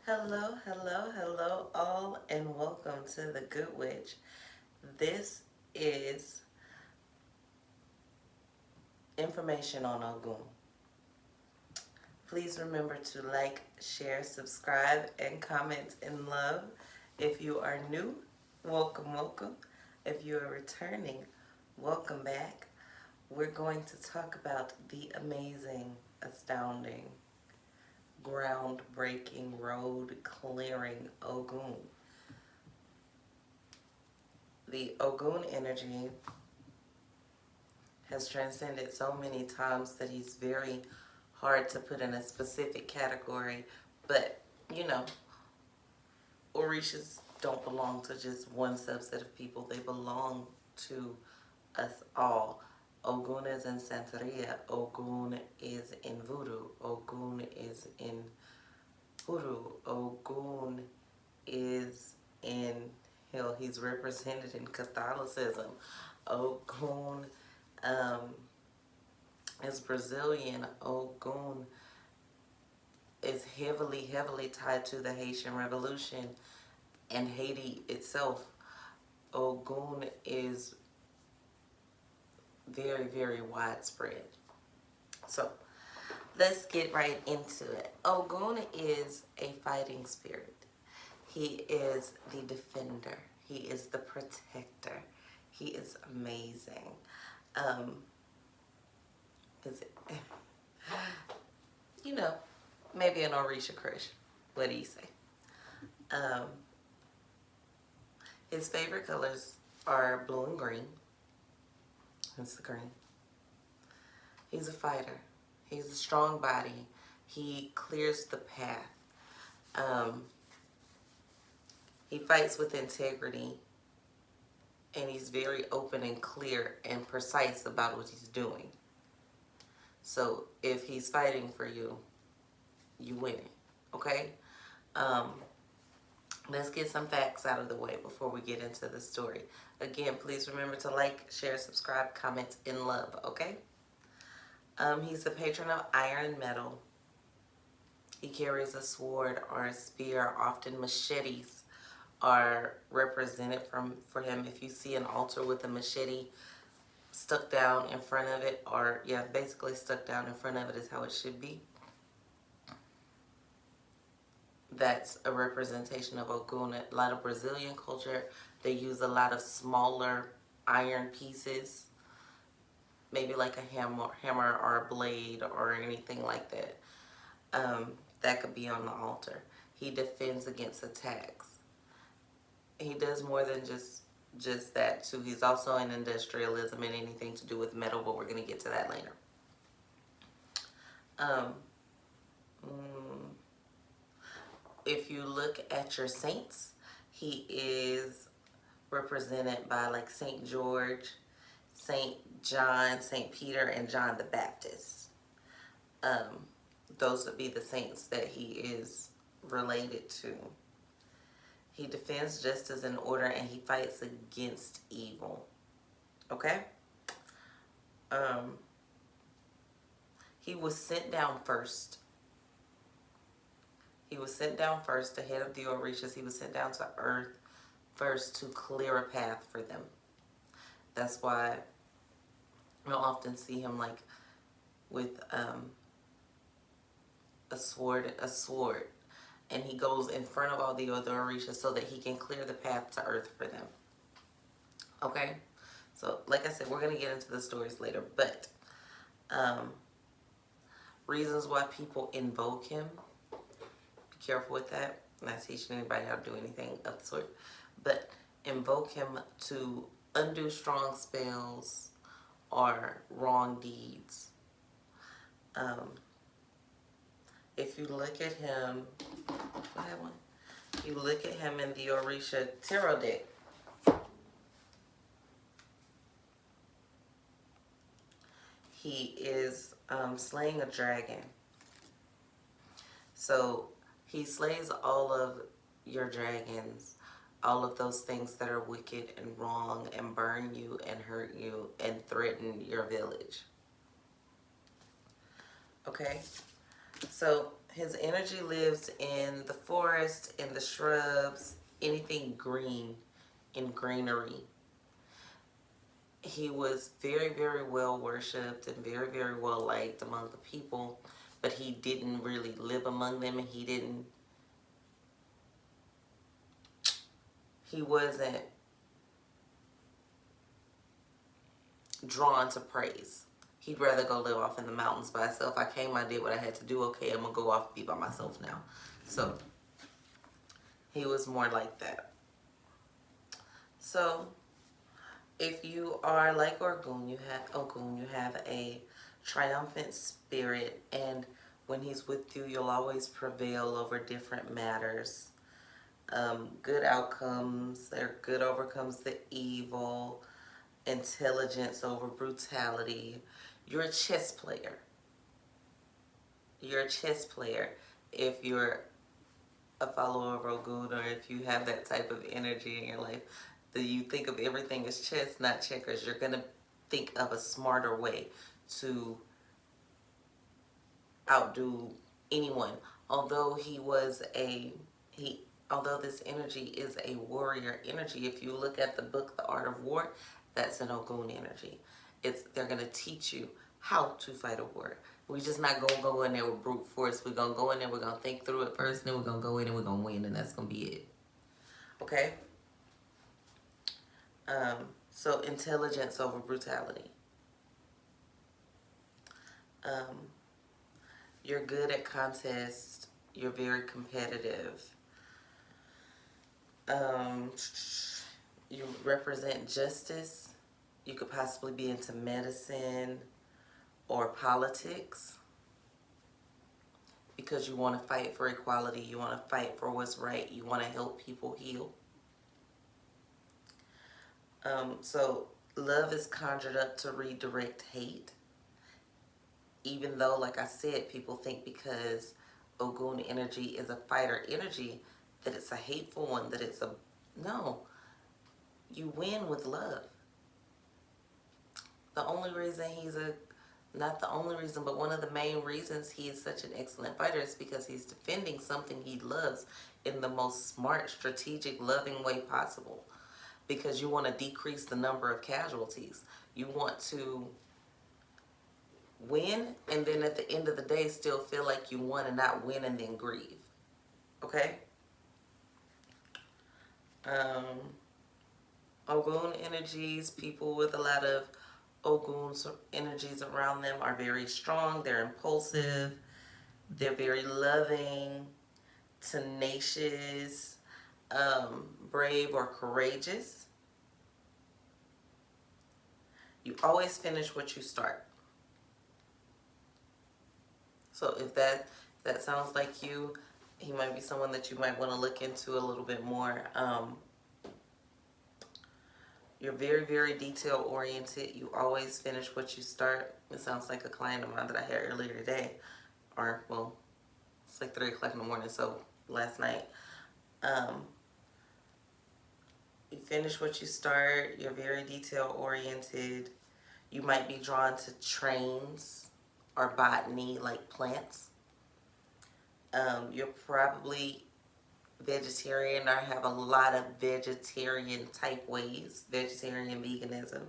Hello, hello, hello, all, and welcome to The Good Witch. This is information on Ogun. Please remember to like, share, subscribe, and comment in love. If you are new, welcome, welcome. If you are returning, welcome back. We're going to talk about the amazing, astounding, groundbreaking, road clearing Ogun. The Ogun energy has transcended so many times that he's very hard to put in a specific category. But, you know, Orishas don't belong to just one subset of people. They belong to us all. Ogun is in Santeria. Ogun is in Voodoo. Ogun is in Hoodoo. Ogun is in, hell, he's represented in Catholicism. Ogun is Brazilian. Ogun is heavily, heavily tied to the Haitian Revolution and Haiti itself. Ogun is very, very widespread. So let's get right into it. Ogun is a fighting spirit. He is the defender. He is the protector. He is amazing. Is it, you know, maybe an Orisha crush. What do you say? His favorite colors are blue and green. That's the green. He's a fighter. He's a strong body. He clears the path. He fights with integrity. And he's very open and clear and precise about what he's doing. So if he's fighting for you, you win it. Okay? Let's get some facts out of the way before we get into the story. Again, please remember to like, share, subscribe, comment in love, okay? He's the patron of iron metal. He carries a sword or a spear. Often machetes are represented for him. If you see an altar with a machete stuck down in front of it, or yeah, basically stuck down in front of it is how it should be. That's a representation of Ogun. A lot of Brazilian culture, they use a lot of smaller iron pieces, maybe like a hammer or a blade or anything like that. That could be on the altar. He defends against attacks. He does more than just that too. He's also in industrialism and anything to do with metal, but we're going to get to that later. If you look at your saints, he is represented by like Saint George, Saint John, Saint Peter, and John the Baptist. Those would be the saints that he is related to. He defends justice and order, and he fights against evil. Okay? He was sent down first. He was sent down first, ahead of the Orishas. He was sent down to earth first to clear a path for them. That's why you'll often see him like with a sword, and he goes in front of all the other Orishas so that he can clear the path to earth for them. Okay? So, like I said, we're going to get into the stories later, but reasons why people invoke him. Be careful with that. I'm not teaching anybody how to do anything of the sort, but invoke him to undo strong spells or wrong deeds. If you look at him, you look at him in the Orisha Tarot deck, he is slaying a dragon. So he slays all of your dragons, all of those things that are wicked and wrong and burn you and hurt you and threaten your village. Okay? So His energy lives in the forest, in the shrubs, anything green, in greenery. He was very, very well worshipped and very, very well liked among the people, but he didn't really live among them, and he wasn't drawn to praise. He'd rather go live off in the mountains by himself. I came, I did what I had to do. Okay, I'm going to go off and be by myself now. So, he was more like that. So, if you are like Ogun, you have a triumphant spirit, and when he's with you, you'll always prevail over different matters. Good outcomes, or good overcomes the evil, intelligence over brutality. You're a chess player. You're a chess player if you're a follower of Ogun, or if you have that type of energy in your life. That you think of everything as chess, not checkers. You're going to think of a smarter way to outdo anyone. Although although this energy is a warrior energy, if you look at the book, The Art of War, that's an Ogun energy. They're going to teach you how to fight a war. We're just not going to go in there with brute force. We're going to go in there, we're going to think through it first, then we're going to go in and we're going to win, and that's going to be it. Okay? So intelligence over brutality. You're good at contests. You're very competitive. You represent justice. You could possibly be into medicine or politics because you want to fight for equality. You want to fight for what's right. You want to help people heal. So love is conjured up to redirect hate. Even though, like I said, people think because Ogun energy is a fighter energy that it's a hateful one, that it's a... No. You win with love. The only reason not the only reason, but one of the main reasons he is such an excellent fighter is because he's defending something he loves in the most smart, strategic, loving way possible. Because you want to decrease the number of casualties. You want to win, and then at the end of the day still feel like you won, and not win and then grieve. Okay? Ogun energies, people with a lot of Ogun energies around them are very strong. They're impulsive. They're very loving, tenacious, brave or courageous. You always finish what you start. So if that sounds like you, he might be someone that you might want to look into a little bit more. You're very, very detail oriented. You always finish what you start. It sounds like a client of mine that I had earlier today. Or, well, it's like 3 o'clock in the morning, so last night. You finish what you start. You're very detail oriented. You might be drawn to trains or botany, like plants. You're probably vegetarian or have a lot of vegetarian type ways. Vegetarian, veganism.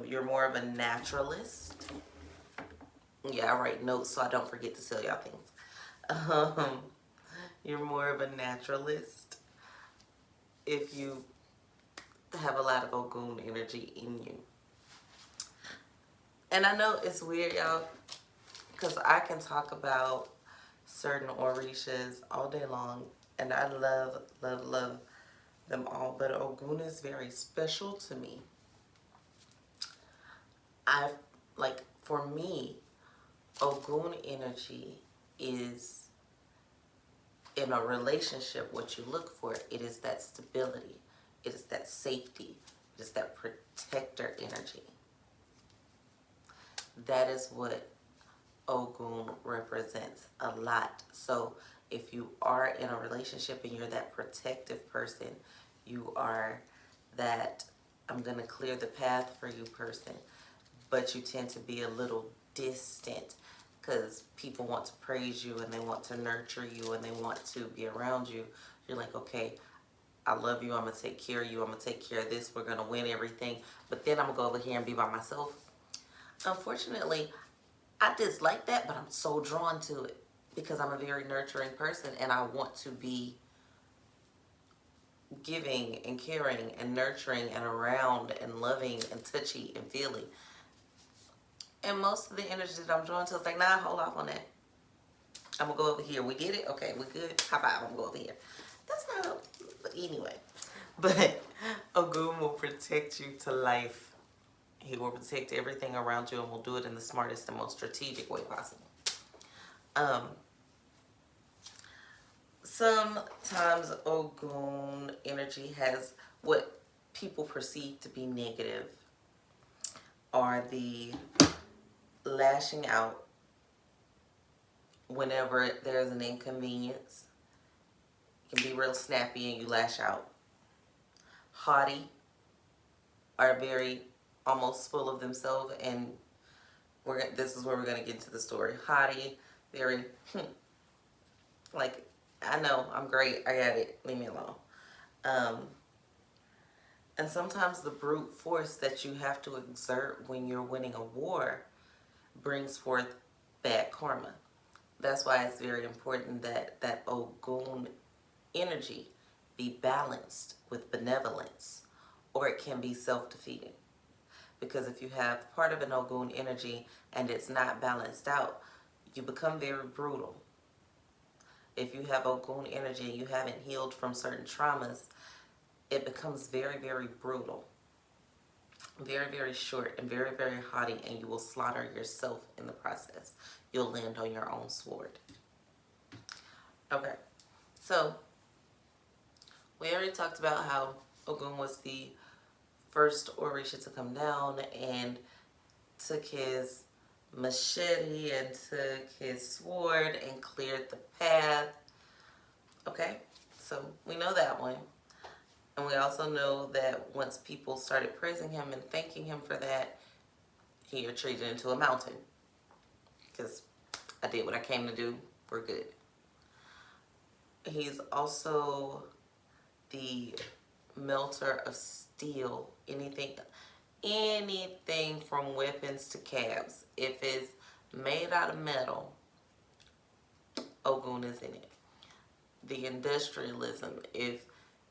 You're more of a naturalist. Yeah, I write notes so I don't forget to tell y'all things. You're more of a naturalist if you have a lot of Ogun energy in you. And I know it's weird, y'all, because I can talk about certain Orishas all day long, and I love, love, love them all, but Ogun is very special to me. For me, Ogun energy is, in a relationship, what you look for. It is that stability. It is that safety. It is that protector energy. That is what Ogun represents a lot. So if you are in a relationship and you're that protective person, you are that I'm going to clear the path for you person, but you tend to be a little distant. because people want to praise you and they want to nurture you and they want to be around you. You're like, okay, I love you. I'm going to take care of you. I'm going to take care of this. We're going to win everything. But then I'm going to go over here and be by myself. Unfortunately, I dislike that, but I'm so drawn to it because I'm a very nurturing person and I want to be giving and caring and nurturing and around and loving and touchy and feely. And most of the energy that I'm drawn to is like, nah, hold off on that. I'm going to go over here. We get it? Okay, we good? High five. I'm going to go over here. That's not, but anyway. But Ogun will protect you to life. He will protect everything around you and will do it in the smartest and most strategic way possible. Sometimes Ogun energy has what people perceive to be negative are the lashing out whenever there's an inconvenience. You can be real snappy and you lash out. Haughty are very almost full of themselves, and this is where we're going to get into the story. Haughty, very, like, I know, I'm great, I got it, leave me alone. And sometimes the brute force that you have to exert when you're winning a war brings forth bad karma. That's why it's very important that that Ogun energy be balanced with benevolence, or it can be self-defeating. Because if you have part of an Ogun energy and it's not balanced out, you become very brutal. If you have Ogun energy and you haven't healed from certain traumas, it becomes very, very brutal. Very, very short and very, very haughty, and you will slaughter yourself in the process. You'll land on your own sword. Okay, so we already talked about how Ogun was the first Orisha to come down and took his machete and took his sword and cleared the path. Okay, so we know that one. And we also know that once people started praising him and thanking him for that, he retreated into a mountain. Because I did what I came to do. We're good. He's also the melter of steel. Anything from weapons to cabs. If it's made out of metal, Ogun is in it. The industrialism, if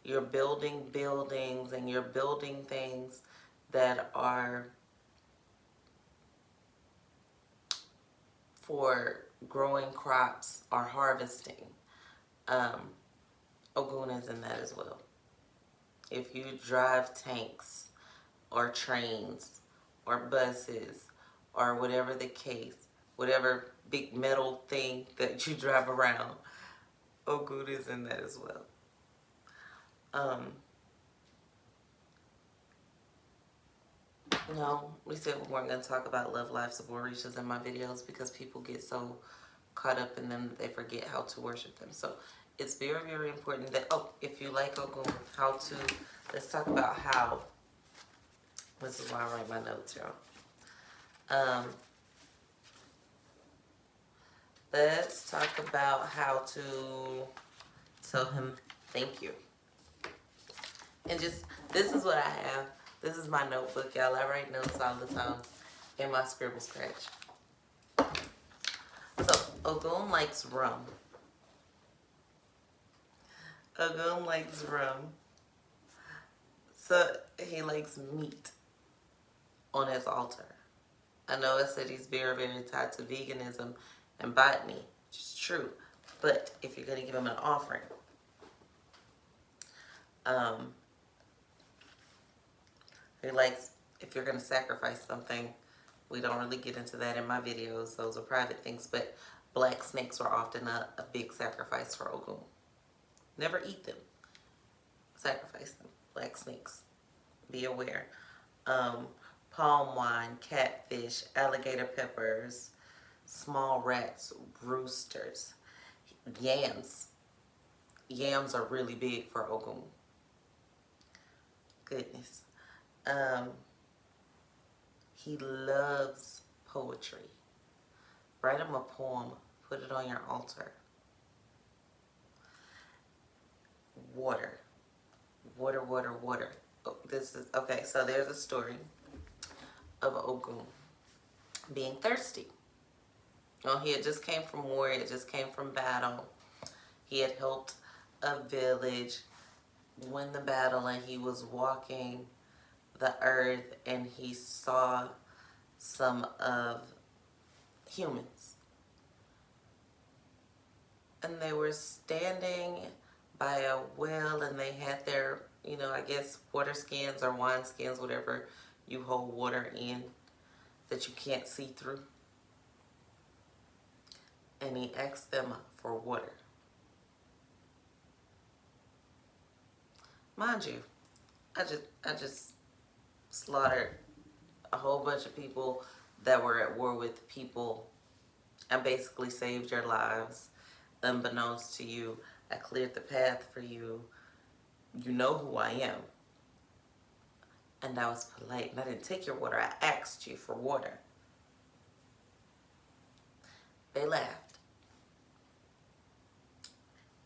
you're building buildings and you're building things that are for growing crops or harvesting, Ogun is in that as well. If you drive tanks or trains or buses or whatever the case, whatever big metal thing that you drive around, Ogun is in that as well. No, we said we weren't going to talk about love lives of Orishas in my videos because people get so caught up in them that they forget how to worship them. So it's very, very important that, if you like Ogun, let's talk about how. This is why I write my notes, y'all. Let's talk about how to tell him thank you. And just, this is what I have. This is my notebook, y'all. I write notes all the time in my scribble scratch. So, Ogun likes rum. Ogun likes rum. So, he likes meat on his altar. I know I said he's very, very tied to veganism and botany, which is true. But if you're going to give him an offering, he likes, if you're going to sacrifice something, we don't really get into that in my videos. Those are private things. But black snakes are often a big sacrifice for Ogun. Never eat them. Sacrifice them. Black snakes. Be aware. Palm wine, catfish, alligator peppers, small rats, roosters, yams. Yams are really big for Ogun. Goodness. He loves poetry. Write him a poem. Put it on your altar. Water. Water, water, water. Oh, this is, okay, so there's a story of Ogun being thirsty. Oh, he had just came from war. He had just came from battle. He had helped a village win the battle, and he was walking the earth, and he saw some of humans. And they were standing by a well, and they had their, I guess water skins or wine skins, whatever you hold water in that you can't see through. And he asked them for water. Mind you, I just slaughtered a whole bunch of people that were at war with people and basically saved your lives unbeknownst to you. I cleared the path for you. You know who I am. And I was polite, and I didn't take your water. I asked you for water. They laughed.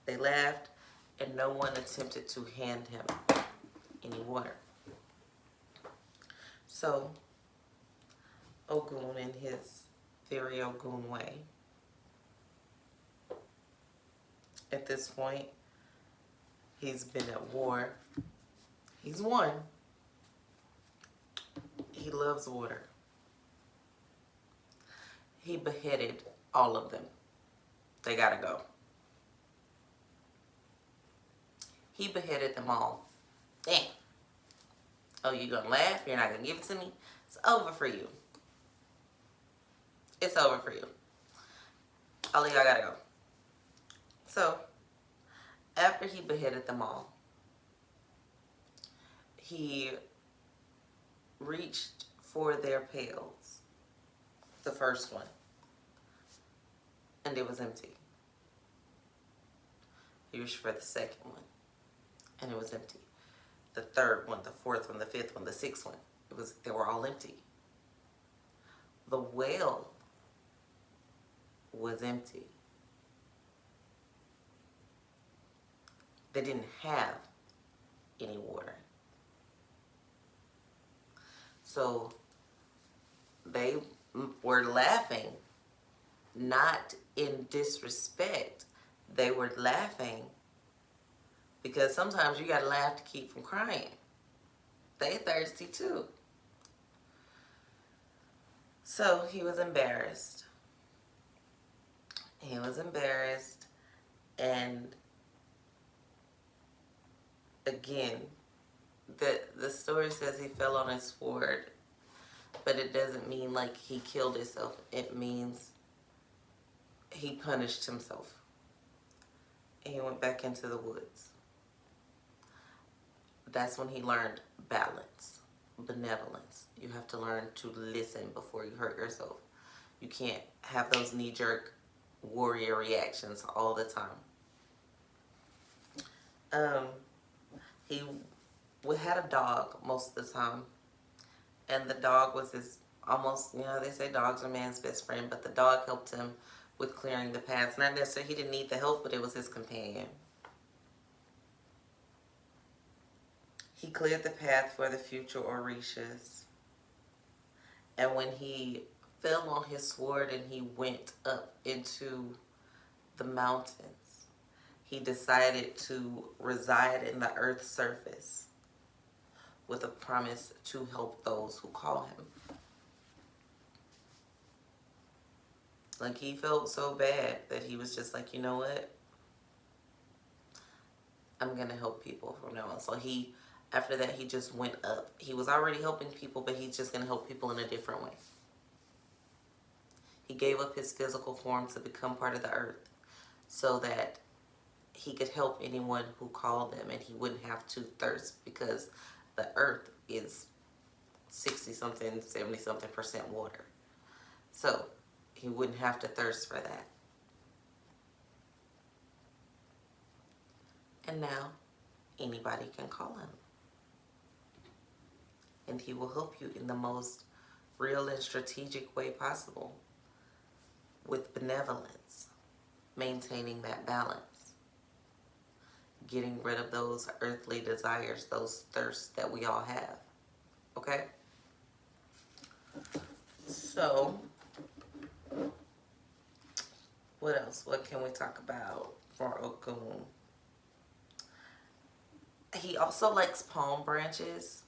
They laughed, and no one attempted to hand him any water. So, Ogun, in his very Ogun way, at this point, he's been at war. He's won. He loves water. He beheaded all of them. They gotta go. He beheaded them all. Damn. Oh, you gonna laugh? You're not gonna give it to me? It's over for you. It's over for you. All of y'all gotta go. So, after he beheaded them all, he reached for their pails, the first one, and it was empty. He reached for the second one, and it was empty. The third one, the fourth one, the fifth one, the sixth one, they were all empty. The well was empty. They didn't have any water. So they were laughing, not in disrespect. They were laughing because sometimes you gotta laugh to keep from crying. They thirsty too. So he was embarrassed. He was embarrassed, and again, the story says he fell on his sword, but it doesn't mean like he killed himself. It means he punished himself. And he went back into the woods. That's when he learned balance, benevolence. You have to learn to listen before you hurt yourself. You can't have those knee-jerk warrior reactions all the time. He had a dog most of the time, and the dog was his almost, they say dogs are man's best friend, but the dog helped him with clearing the paths. Not necessarily he didn't need the help, but it was his companion. He cleared the path for the future Orishas. And when he fell on his sword and he went up into the mountains, he decided to reside in the earth's surface with a promise to help those who call him. Like, he felt so bad that he was just like, you know what? I'm going to help people from now on. So after that, he just went up. He was already helping people, but he's just going to help people in a different way. He gave up his physical form to become part of the earth so that he could help anyone who called him, and he wouldn't have to thirst, because the earth is 60-something, 70-something% water. So he wouldn't have to thirst for that. And now anybody can call him. And he will help you in the most real and strategic way possible. with benevolence, maintaining that balance, getting rid of those earthly desires, those thirsts that we all have. Okay? So, what else? What can we talk about for Ogun? He also likes palm branches.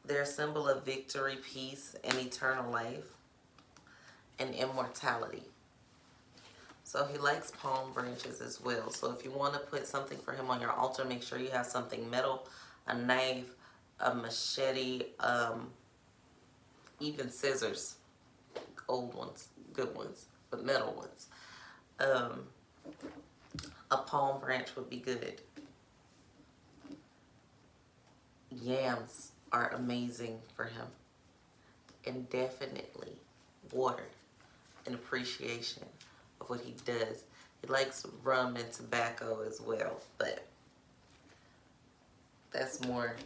They're a symbol of victory, peace, and eternal life, and immortality. So he likes palm branches as well. So if you want to put something for him on your altar, make sure you have something metal, a knife, a machete, even scissors. Old ones, good ones, but metal ones. A palm branch would be good. Yams are amazing for him. And definitely water and appreciation of what he does. He likes rum and tobacco as well, but that's more,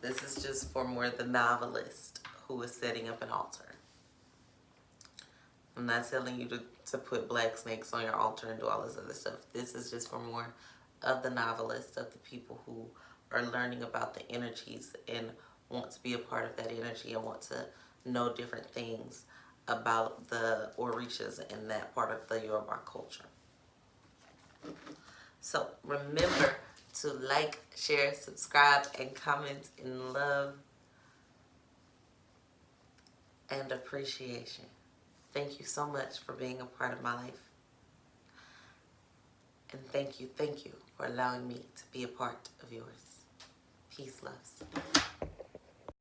this is just for more the novelist who is setting up an altar. I'm not telling you to put black snakes on your altar and do all this other stuff. This is just for more of the novelists, of the people who are learning about the energies and want to be a part of that energy and want to know different things about the Orishas and that part of the Yoruba culture. So remember to like, share, subscribe, and comment in love and appreciation. Thank you so much for being a part of my life. And thank you for allowing me to be a part of yours. Peace, loves.